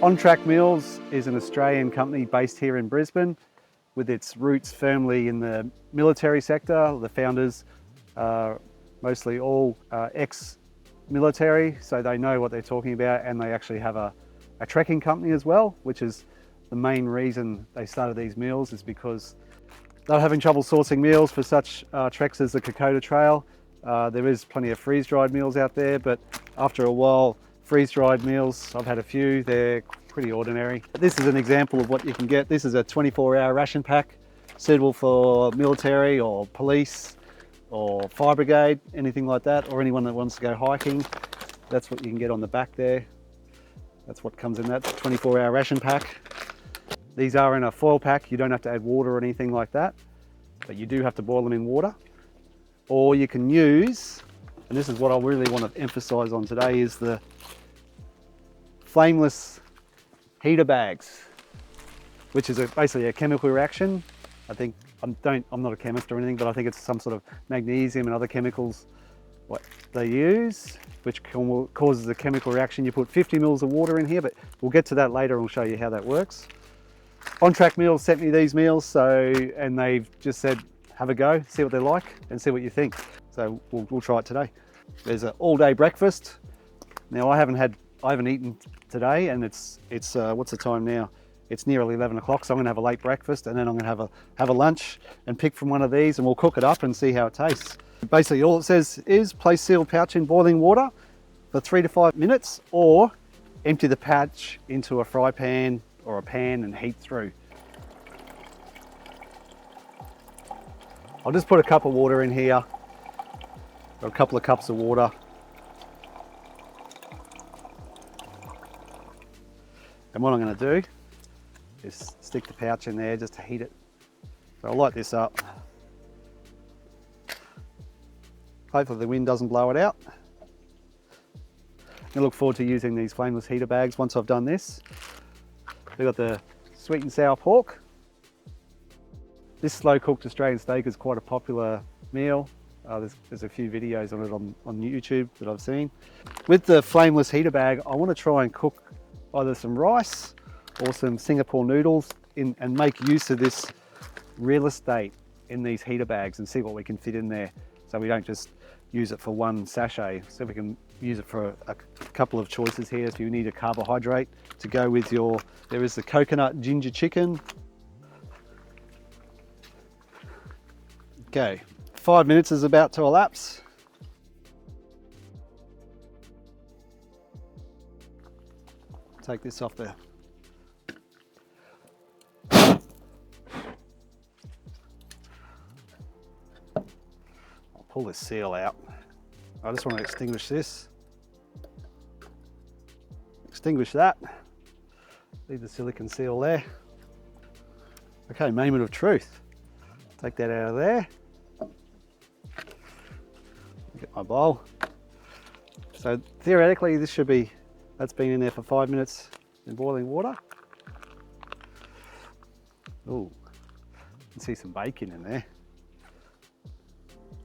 On Track Meals is an Australian company based here in Brisbane with its roots firmly in the military sector. The founders are mostly all ex-military, so they know what they're talking about, and they actually have a trekking company as well, which is the main reason they started these meals, is because they're having trouble sourcing meals for such treks as the Kokoda Trail. There is plenty of freeze-dried meals out there, but after a while, freeze-dried meals, I've had a few, they're pretty ordinary. This is an example of what you can get. This is a 24-hour ration pack, suitable for military or police or fire brigade, anything like that, or anyone that wants to go hiking. That's what you can get on the back there. That's what comes in that 24-hour ration pack. These are in a foil pack. You don't have to add water or anything like that, but you do have to boil them in water. Or you can use, and this is what I really want to emphasize on today, is the flameless heater bags, which is basically a chemical reaction. I'm not a chemist or anything, but I think it's some sort of magnesium and other chemicals what they use, which causes a chemical reaction. You put 50 mils of water in here, but we'll get to that later and we'll show you how that works. On Track Meals sent me these meals, and they've just said, have a go, see what they're like, and see what you think. So we'll try it today. There's an all-day breakfast. Now I haven't eaten today, and it's what's the time now? It's nearly 11 o'clock, so I'm gonna have a late breakfast, and then I'm gonna have a lunch and pick from one of these, and we'll cook it up and see how it tastes. Basically, all it says is place sealed pouch in boiling water for 3 to 5 minutes, or empty the pouch into a fry pan or a pan and heat through. I'll just put a cup of water in here, or a couple of cups of water. And what I'm going to do is stick the pouch in there just to heat it. So I'll light this up. Hopefully the wind doesn't blow it out. I look forward to using these flameless heater bags once I've done this. We've got the sweet and sour pork. This slow cooked Australian steak is quite a popular meal. There's a few videos on it on YouTube that I've seen. With the flameless heater bag, I want to try and cook either some rice or some Singapore noodles and make use of this real estate in these heater bags and see what we can fit in there, so we don't just use it for one sachet. So we can use it for a couple of choices here. If you need a carbohydrate to go with there is the coconut ginger chicken. Okay, 5 minutes is about to elapse. Take this off there. I'll pull this seal out. I just want to extinguish this. Extinguish that. Leave the silicone seal there. Okay, moment of truth. Take that out of there. Get my bowl. So theoretically this should be, that's been in there for 5 minutes in boiling water. Ooh, you can see some bacon in there.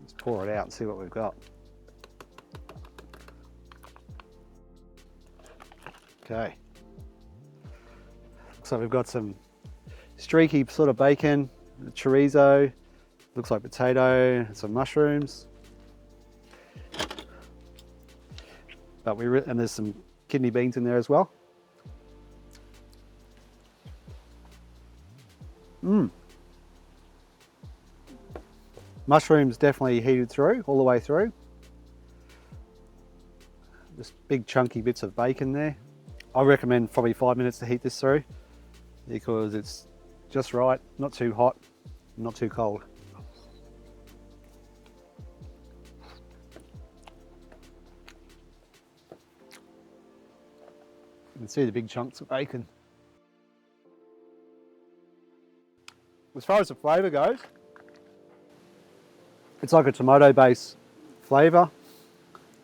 Let's pour it out and see what we've got. Okay. Looks like we've got some streaky sort of bacon, chorizo, looks like potato, and some mushrooms. And there's some kidney beans in there as well. Mushrooms definitely heated through, all the way through. Just big chunky bits of bacon there. I recommend probably 5 minutes to heat this through, because it's just right, not too hot, not too cold. You can see the big chunks of bacon. As far as the flavour goes, it's like a tomato-based flavour.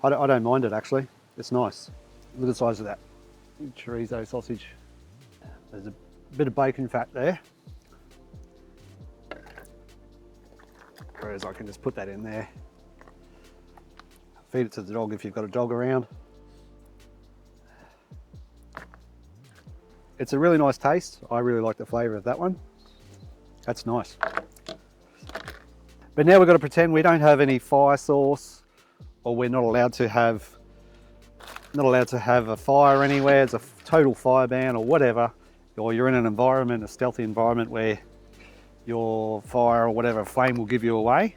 I don't mind it actually. It's nice. Look at the size of that chorizo sausage. There's a bit of bacon fat there. Whereas I can just put that in there. Feed it to the dog if you've got a dog around. it's a really nice taste. I really like the flavour of that one. That's nice. But now we've got to pretend we don't have any fire source, or we're not allowed to have a fire anywhere. It's a total fire ban or whatever, or you're in an environment, a stealthy environment where your fire or whatever flame will give you away.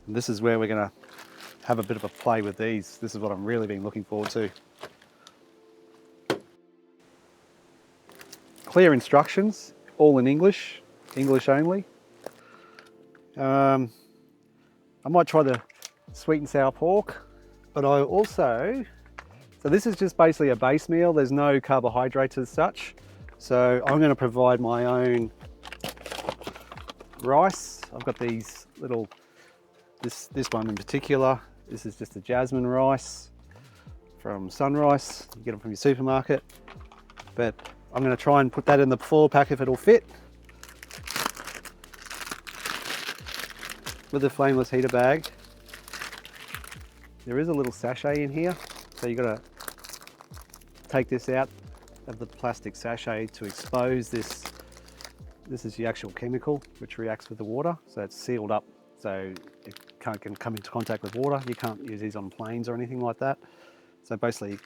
And this is where we're going to have a bit of a play with these. This is what I'm really been looking forward to. Clear instructions, all in English only. I might try the sweet and sour pork, but I also, so this is just basically a base meal. There's no carbohydrates as such. So I'm going to provide my own rice. I've got these little, this one in particular. This is just a jasmine rice from Sunrise. You get them from your supermarket. But I'm going to try and put that in the foil pack if it'll fit. With the flameless heater bag, there is a little sachet in here. So you've got to take this out of the plastic sachet to expose this. This is the actual chemical which reacts with the water. So it's sealed up, so it can come into contact with water. You can't use these on planes or anything like that. So basically,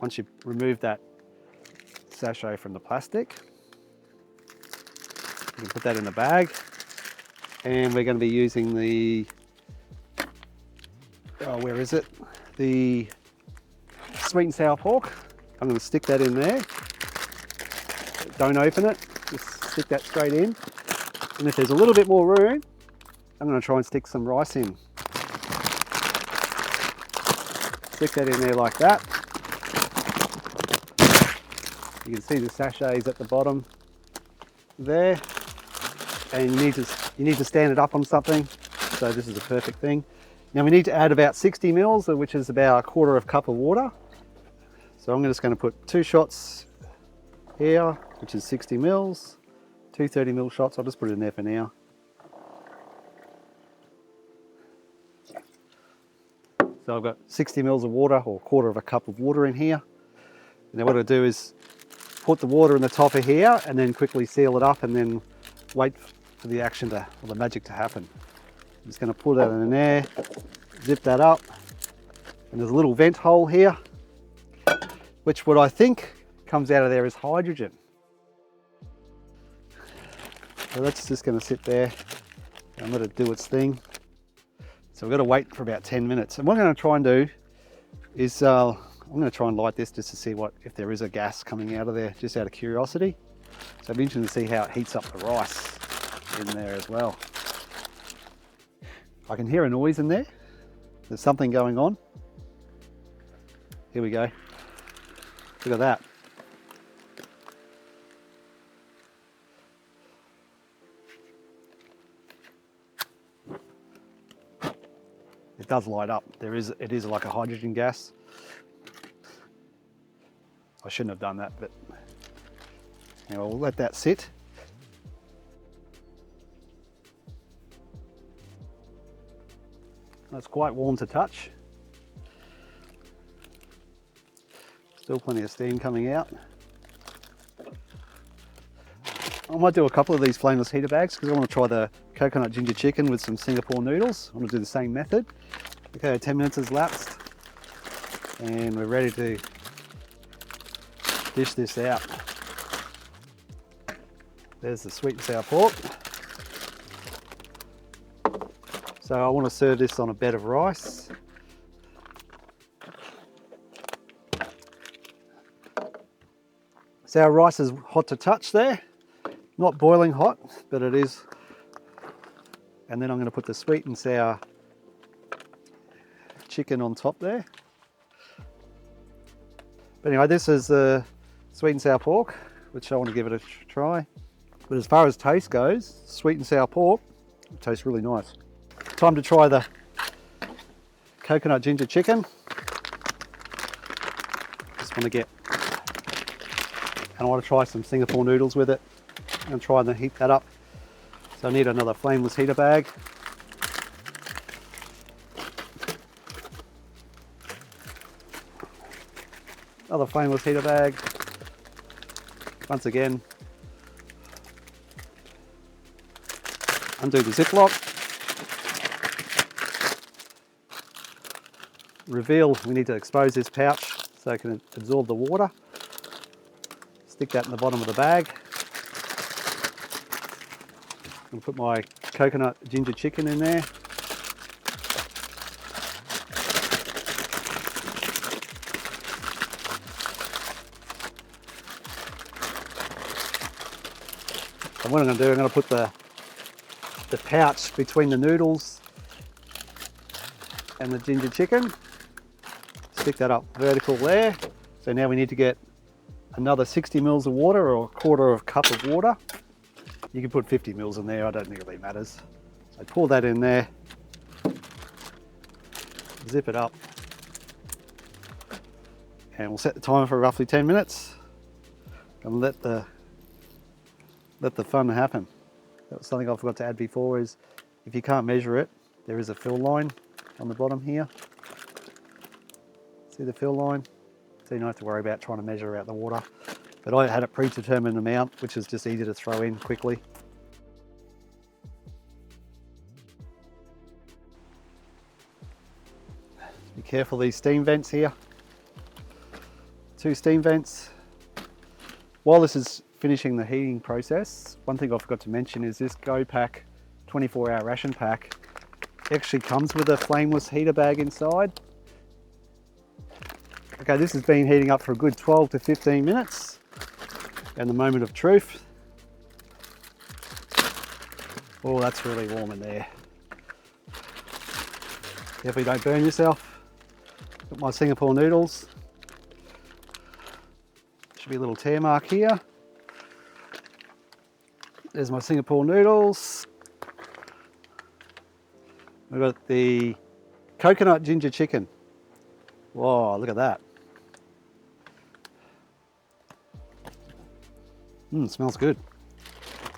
once you remove that sachet from the plastic, you can put that in the bag. And we're going to be using the, where is it? The sweet and sour pork. I'm going to stick that in there. Don't open it, just stick that straight in. And if there's a little bit more room, I'm going to try and stick some rice in. Stick that in there like that. You can see the sachets at the bottom there. And you need to stand it up on something. So this is a perfect thing. Now we need to add about 60 mils, which is about a 1/4 cup of water. So I'm just going to put 2 shots here, which is 60 mils, 2 30 ml shots. I'll just put it in there for now. So I've got 60 mils of water, or 1/4 cup of water in here. And then what I'll do is put the water in the top of here and then quickly seal it up and then wait for the action to, or the magic to happen. I'm just going to put that in there, zip that up, and there's a little vent hole here, which what I think comes out of there is hydrogen. So that's just going to sit there and let it do its thing. So we've got to wait for about 10 minutes. And what I'm going to try and do is I'm going to try and light this just to see if there is a gas coming out of there, just out of curiosity. So it'll be interesting to see how it heats up the rice in there as well. I can hear a noise in there. There's something going on. Here we go. Look at that. It does light up. It is like a hydrogen gas. I shouldn't have done that, but anyway, we'll let that sit. It's quite warm to touch. Still plenty of steam coming out. I might do a couple of these flameless heater bags because I want to try the coconut ginger chicken with some Singapore noodles. I'm going to do the same method. Okay, 10 minutes has lapsed and we're ready to dish this out. There's the sweet and sour pork. So I want to serve this on a bed of rice. So our rice is hot to touch there. Not boiling hot, but it is. And then I'm going to put the sweet and sour chicken on top there. But anyway, this is the sweet and sour pork, which I want to give it a try. But as far as taste goes, sweet and sour pork, it tastes really nice. Time to try the coconut ginger chicken. Just want to get, and I want to try some Singapore noodles with it and try and heat that up. So I need another flameless heater bag. Another flameless heater bag. Once again, undo the ziplock. Reveal, we need to expose this pouch so it can absorb the water. Stick that in the bottom of the bag. I'll put my coconut ginger chicken in there. And what I'm going to do, I'm going to put the pouch between the noodles and the ginger chicken. Stick that up vertical there. So now we need to get another 60 mils of water, or a quarter of a cup of water. You can put 50 mils in there, I don't think it really matters. So pour that in there, zip it up, and we'll set the timer for roughly 10 minutes and let the fun happen. That was something I forgot to add before, is if you can't measure it, there is a fill line on the bottom here. See the fill line? So you don't have to worry about trying to measure out the water. But I had a predetermined amount, which is just easy to throw in quickly. Be careful of these steam vents here. 2 steam vents. While this is finishing the heating process, one thing I forgot to mention is this Go Pack 24-hour ration pack actually comes with a flameless heater bag inside. Okay, this has been heating up for a good 12 to 15 minutes. And the moment of truth. Oh, that's really warm in there. Definitely don't burn yourself. Got my Singapore noodles. Should be a little tear mark here. There's my Singapore noodles. We've got the coconut ginger chicken. Whoa, look at that. Smells good.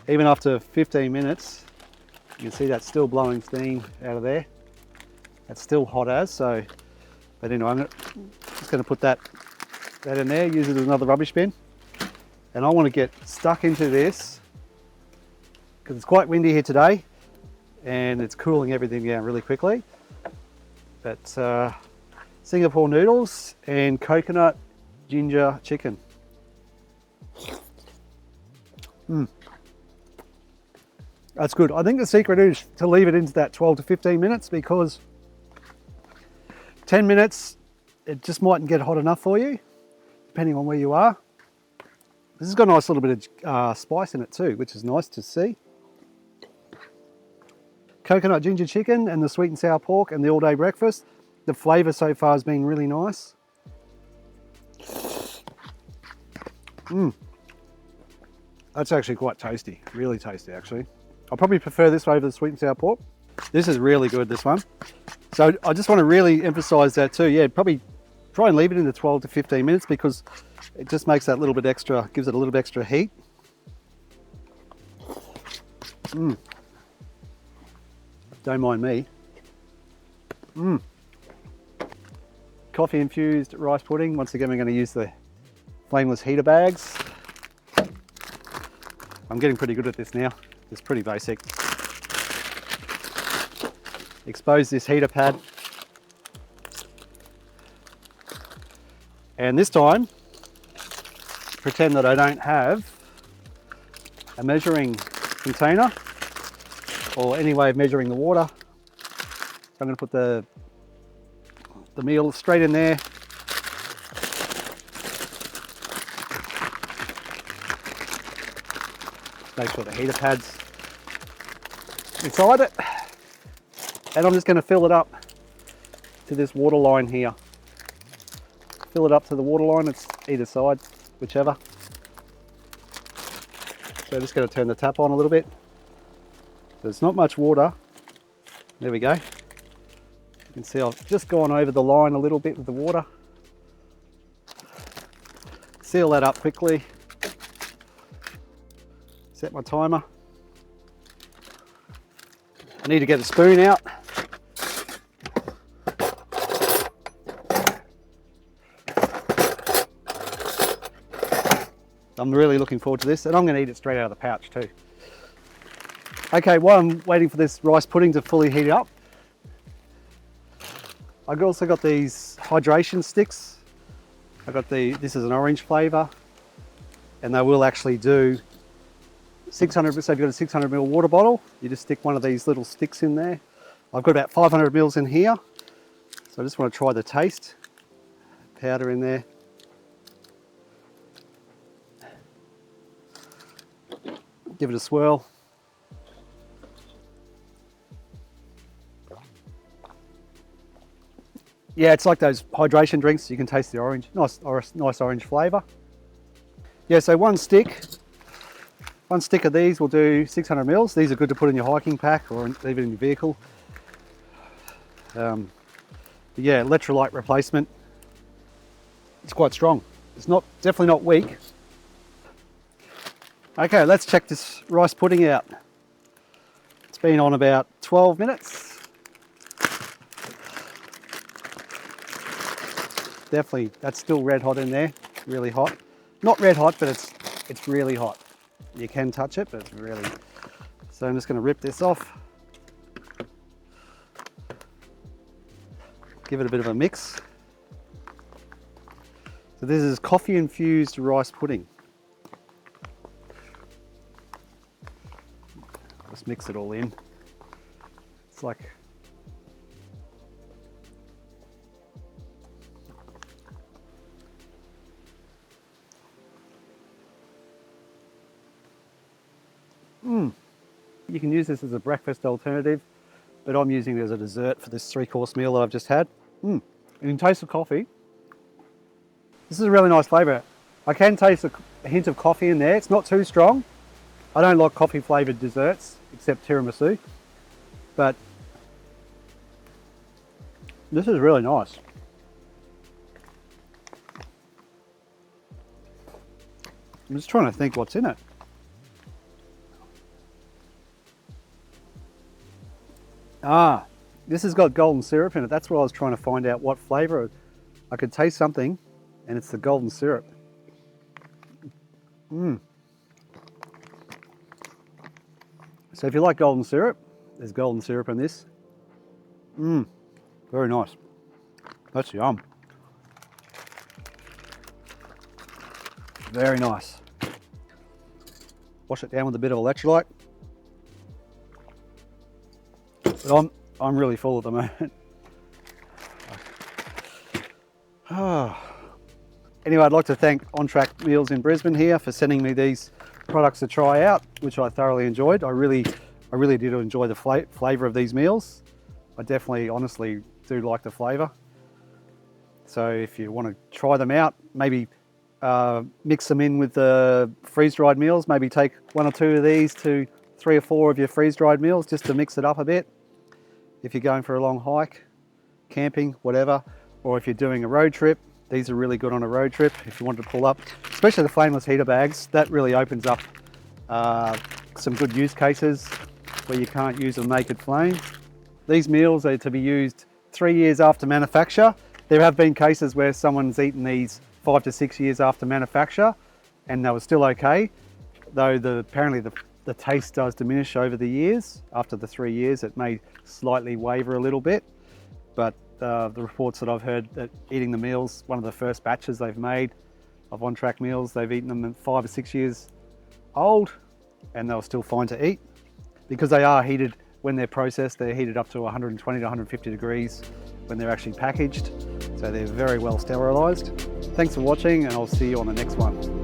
Even after 15 minutes, you can see that's still blowing steam out of there. That's still hot as, so, but anyway, I'm just going to put that in there, use it as another rubbish bin. And I want to get stuck into this because it's quite windy here today and it's cooling everything down really quickly. But Singapore noodles and coconut ginger chicken. That's good. I think the secret is to leave it into that 12 to 15 minutes, because 10 minutes, it just mightn't get hot enough for you, depending on where you are. This has got a nice little bit of spice in it too, which is nice to see. Coconut ginger chicken and the sweet and sour pork and the all-day breakfast. The flavour so far has been really nice. That's actually quite tasty, really tasty actually. I probably prefer this over the sweet and sour pork. This is really good, this one. So I just want to really emphasize that too. Yeah, probably try and leave it in the 12 to 15 minutes because it just makes that little bit extra, gives it a little bit extra heat. Don't mind me. Coffee infused rice pudding. Once again, we're going to use the flameless heater bags. I'm getting pretty good at this now. It's pretty basic. Expose this heater pad. And this time, pretend that I don't have a measuring container or any way of measuring the water. So I'm going to put the meal straight in there. Make sure the heater pad's inside it. And I'm just going to fill it up to this water line here. Fill it up to the water line, it's either side, whichever. So I'm just going to turn the tap on a little bit. There's not much water. There we go. You can see I've just gone over the line a little bit with the water. Seal that up quickly. Set my timer. I need to get a spoon out. I'm I'm really looking forward to this, and I'm going to eat it straight out of the pouch too. Okay, while I'm waiting for this rice pudding to fully heat up, I've also got these hydration sticks. This is an orange flavour, and they will actually do 600, so if you've got a 600 ml water bottle, you just stick one of these little sticks in there. I've got about 500 mils in here, so I just want to try the taste. Powder in there. Give it a swirl. Yeah, it's like those hydration drinks. You can taste the orange, nice orange flavour. Yeah, so one stick of these will do 600 mils. These are good to put in your hiking pack or even in your vehicle. Yeah, electrolyte replacement. It's quite strong. It's definitely not weak. Okay, let's check this rice pudding out. It's been on about 12 minutes. Definitely, that's still red hot in there, really hot. Not red hot, but it's really hot. You can touch it, but it's really... So I'm just going to rip this off. Give it a bit of a mix. So this is coffee infused rice pudding. Just mix it all in. It's like... You can use this as a breakfast alternative, but I'm using it as a dessert for this 3-course meal that I've just had. And you can taste the coffee. This is a really nice flavour. I can taste a hint of coffee in there. It's not too strong. I don't like coffee flavoured desserts, except tiramisu, but this is really nice. I'm just trying to think what's in it. This has got golden syrup in it. That's what I was trying to find out, what flavour. I could taste something, and it's the golden syrup. So if you like golden syrup, there's golden syrup in this. Very nice. That's yum. Very nice. Wash it down with a bit of electrolyte. But I'm really full at the moment. Anyway, I'd like to thank On Track Meals in Brisbane here for sending me these products to try out, which I thoroughly enjoyed. I really did enjoy the flavour of these meals. I definitely, honestly, do like the flavour. So if you want to try them out, maybe mix them in with the freeze-dried meals. Maybe take 1 or 2 of these to 3 or 4 of your freeze-dried meals just to mix it up a bit. If you're going for a long hike, camping, whatever, or if you're doing a road trip, these are really good on a road trip if you want to pull up, especially the flameless heater bags. That really opens up some good use cases where you can't use a naked flame. These meals are to be used 3 years after manufacture. There have been cases where someone's eaten these 5 to 6 years after manufacture and they were still okay, though apparently the taste does diminish over the years. After the 3 years, it may slightly waver a little bit, but the reports that I've heard that eating the meals, one of the first batches they've made of On Track meals, they've eaten them at 5 or 6 years old and they were still fine to eat because they are heated when they're processed. They're heated up to 120 to 150 degrees when they're actually packaged, so they're very well sterilised. Thanks for watching and I'll see you on the next one.